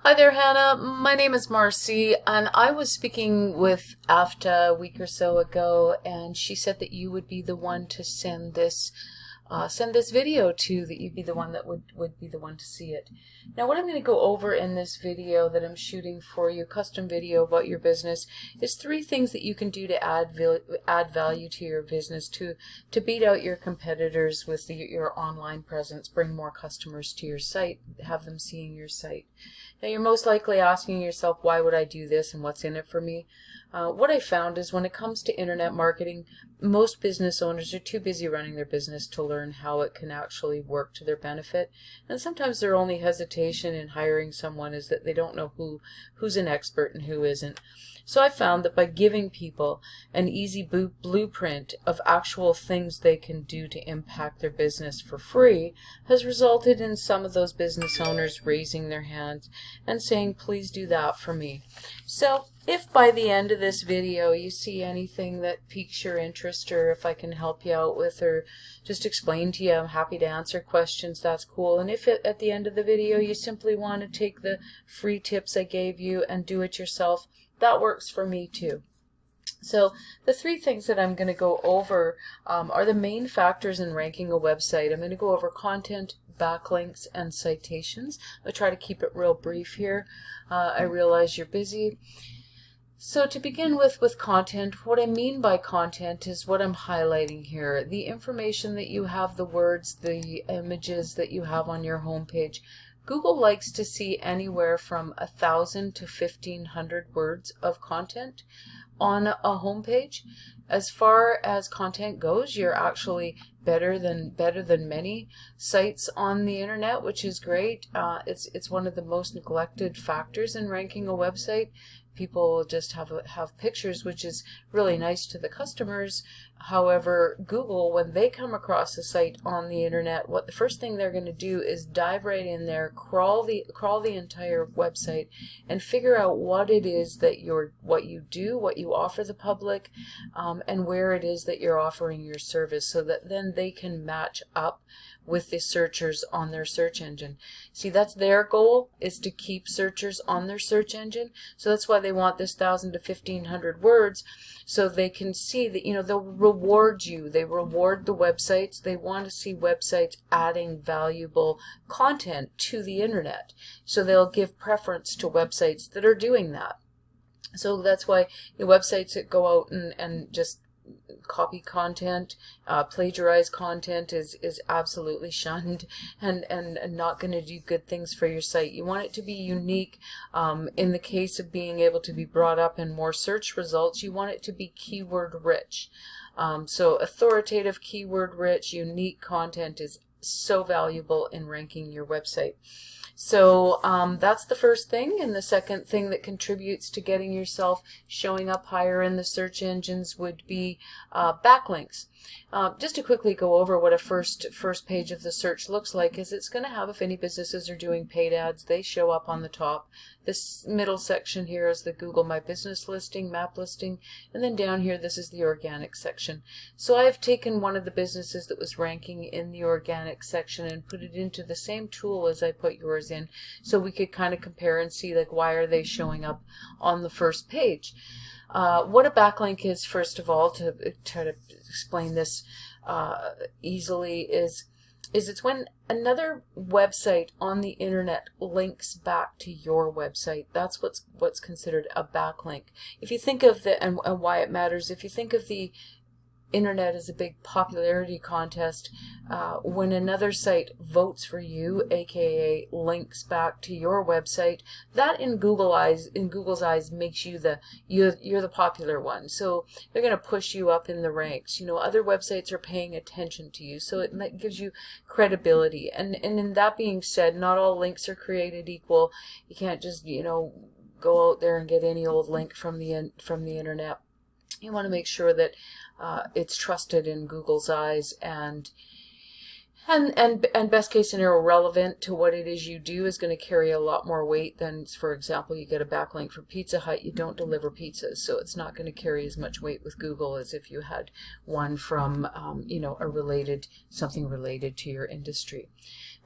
Hi there, Hannah. My name is Marcy, and I was speaking with AFTA a week or so ago, and she said that you would be the one to send this video to, that you'd be the one that would be the one to see it. Now, what I'm going to go over in this video that I'm shooting for you, custom video about your business, is 3 things that you can do to add value to your business, to beat out your competitors with your online presence, bring more customers to your site, have them seeing your site. Now, you're most likely asking yourself, why would I do this and what's in it for me? What I found is when it comes to internet marketing, most business owners are too busy running their business to learn how it can actually work to their benefit. And sometimes their only hesitation in hiring someone is that they don't know who's an expert and who isn't. So I found that by giving people an easy blueprint of actual things they can do to impact their business for free has resulted in some of those business owners raising their hands and saying, please do that for me. So if by the end of this video you see anything that piques your interest, or if I can help you out with or just explain to you, I'm happy to answer questions, that's cool. And if at the end of the video you simply want to take the free tips I gave you and do it yourself, that works for me too. So the 3 things that I'm going to go over are the main factors in ranking a website. I'm going to go over content, backlinks, and citations. I'll try to keep it real brief here. I realize you're busy. So to begin with content, what I mean by content is what I'm highlighting here. The information that you have, the words, the images that you have on your homepage. Google likes to see anywhere from 1,000 to 1,500 words of content on a homepage. As far as content goes, you're actually better than many sites on the internet, which is great. It's one of the most neglected factors in ranking a website. People just have pictures, which is really nice to the customers. However, Google, when they come across a site on the internet, the first thing they're going to do is dive right in there, crawl the entire website, and figure out what it is that what you do, what you offer the public, and where it is that you're offering your service, so that then they can match up with the searchers on their search engine. See, that's their goal, is to keep searchers on their search engine. So that's why they want this 1,000 to 1,500 words, so they can see that, they'll reward you. They reward the websites. They want to see websites adding valuable content to the internet. So they'll give preference to websites that are doing that. So that's why the websites that go out and just copy content, plagiarize content is absolutely shunned and not going to do good things for your site. You want it to be unique. In the case of being able to be brought up in more search results, you want it to be keyword rich. So authoritative, keyword rich, unique content is so valuable in ranking your website. So that's the first thing. And the second thing that contributes to getting yourself showing up higher in the search engines would be backlinks. Just to quickly go over what a first page of the search looks like, is it's going to have, if any businesses are doing paid ads, they show up on the top. This middle section here is the Google My Business listing, map listing, and then down here this is the organic section. So I've taken one of the businesses that was ranking in the organic section and put it into the same tool as I put yours in, so we could kind of compare and see, like, why are they showing up on the first page. What a backlink is, first of all, to try to explain this easily, is it's when another website on the internet links back to your website. That's what's considered a backlink. If you think of and why it matters, if you think of the internet as a big popularity contest, when another site votes for you, aka links back to your website, that in Google's eyes makes you you're the popular one. So they're going to push you up in the ranks. Other websites are paying attention to you, so it gives you credibility. And in that being said, not all links are created equal. You can't just go out there and get any old link from the internet. You want to make sure that it's trusted in Google's eyes and best case scenario, relevant to what it is you do, is going to carry a lot more weight than, for example, you get a backlink from Pizza Hut. You don't deliver pizzas, so it's not going to carry as much weight with Google as if you had one from something related to your industry.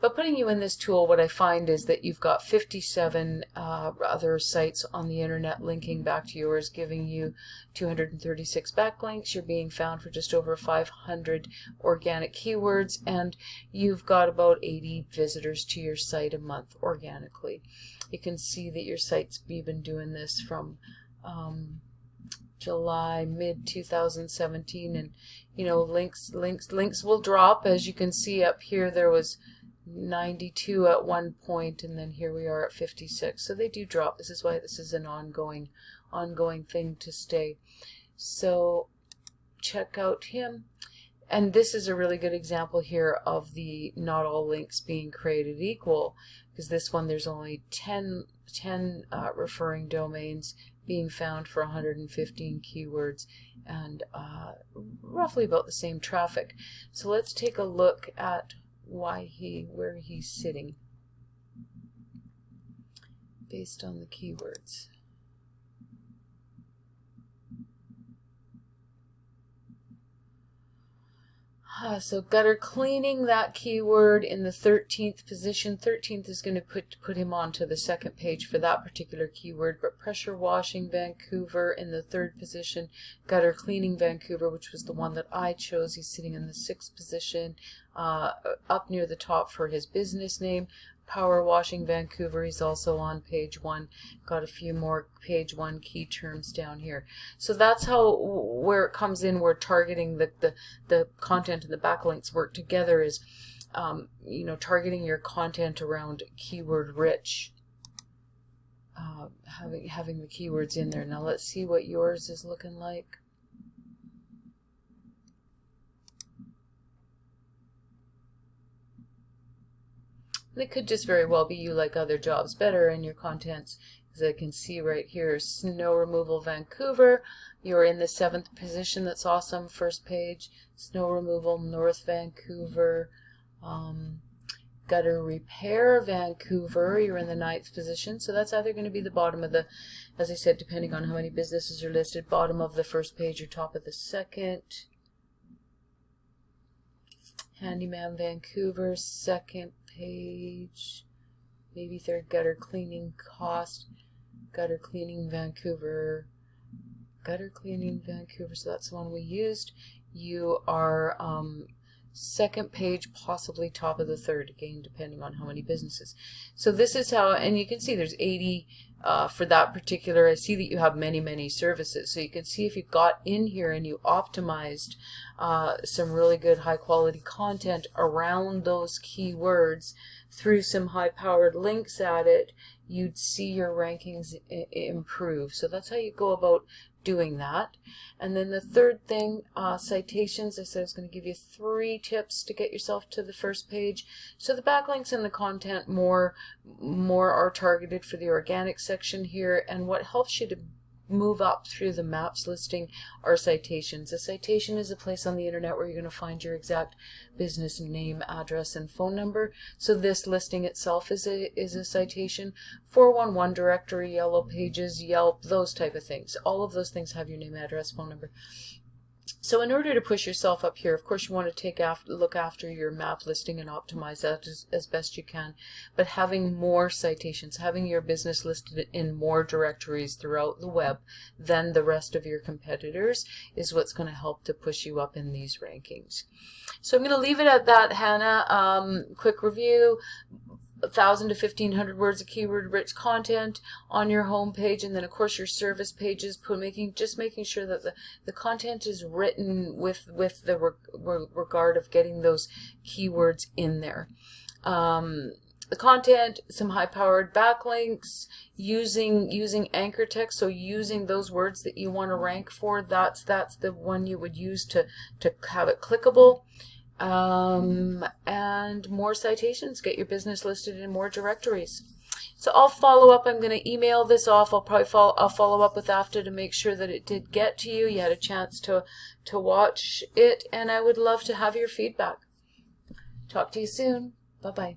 But putting you in this tool, what I find is that you've got 57 other sites on the internet linking back to yours, giving you 236 backlinks. You're being found for just over 500 organic keywords, and you've got about 80 visitors to your site a month organically. You can see that your site's, you've been doing this from July, mid 2017, and you know, links will drop. As you can see up here, there was 92 at one point, and then here we are at 56. So they do drop. This is why this is an ongoing thing to stay. So check out him. And this is a really good example here of the not all links being created equal, because this one there's only 10 referring domains being found for 115 keywords, and roughly about the same traffic. So let's take a look at where he's sitting based on the keywords. So gutter cleaning, that keyword in the 13th position. 13th is going to put him onto the second page for that particular keyword. But pressure washing Vancouver in the 3rd position. Gutter cleaning Vancouver, which was the one that I chose, he's sitting in the 6th position, up near the top for his business name. Power washing Vancouver, he's also on page 1. Got a few more page 1 key terms down here. So that's how, where it comes in, where targeting the content and the backlinks work together is, you know, targeting your content around keyword rich, having the keywords in there. Now let's see what yours is looking like. It could just very well be you like other jobs better in your contents, as I can see right here, snow removal Vancouver. You're in the 7th position. That's awesome. First page, snow removal North Vancouver. Gutter repair Vancouver. You're in the 9th position. So that's either going to be the bottom of the, as I said, depending on how many businesses are listed, bottom of the first page or top of the second. Handyman Vancouver, 2nd page, maybe 3rd. Gutter cleaning cost, gutter cleaning Vancouver, so that's the one we used. You are 2nd page, possibly top of the 3rd, again depending on how many businesses. So this is how, and you can see there's 80 for that particular. I see that you have many services, so you can see if you got in here and you optimized some really good high quality content around those keywords through some high powered links at it, you'd see your rankings improve. So that's how you go about doing that. And then the 3rd thing, citations. I said I was going to give you 3 tips to get yourself to the first page. So the backlinks and the content more are targeted for the organic section here, and what helps you to move up through the maps listing are citations. A citation is a place on the internet where you're going to find your exact business name, address, and phone number. So this listing itself is a citation. 411 directory, Yellow Pages, Yelp, those type of things. All of those things have your name, address, phone number. So in order to push yourself up here, of course you want to look after your map listing and optimize that as best you can. But having more citations, having your business listed in more directories throughout the web than the rest of your competitors is what's going to help to push you up in these rankings. So I'm going to leave it at that, Hannah. Quick review. 1,000 to 1,500 words of keyword-rich content on your home page, and then of course your service pages. Just making sure that the content is written with the regard of getting those keywords in there. The content, some high-powered backlinks, using anchor text, so using those words that you want to rank for. That's the one you would use to have it clickable. And more citations, get your business listed in more directories. So I'll follow up. I'm going to email this off. I'll follow up with AFTA to make sure that it did get to you. You had a chance to watch it, and I would love to have your feedback. Talk to you soon. Bye-bye.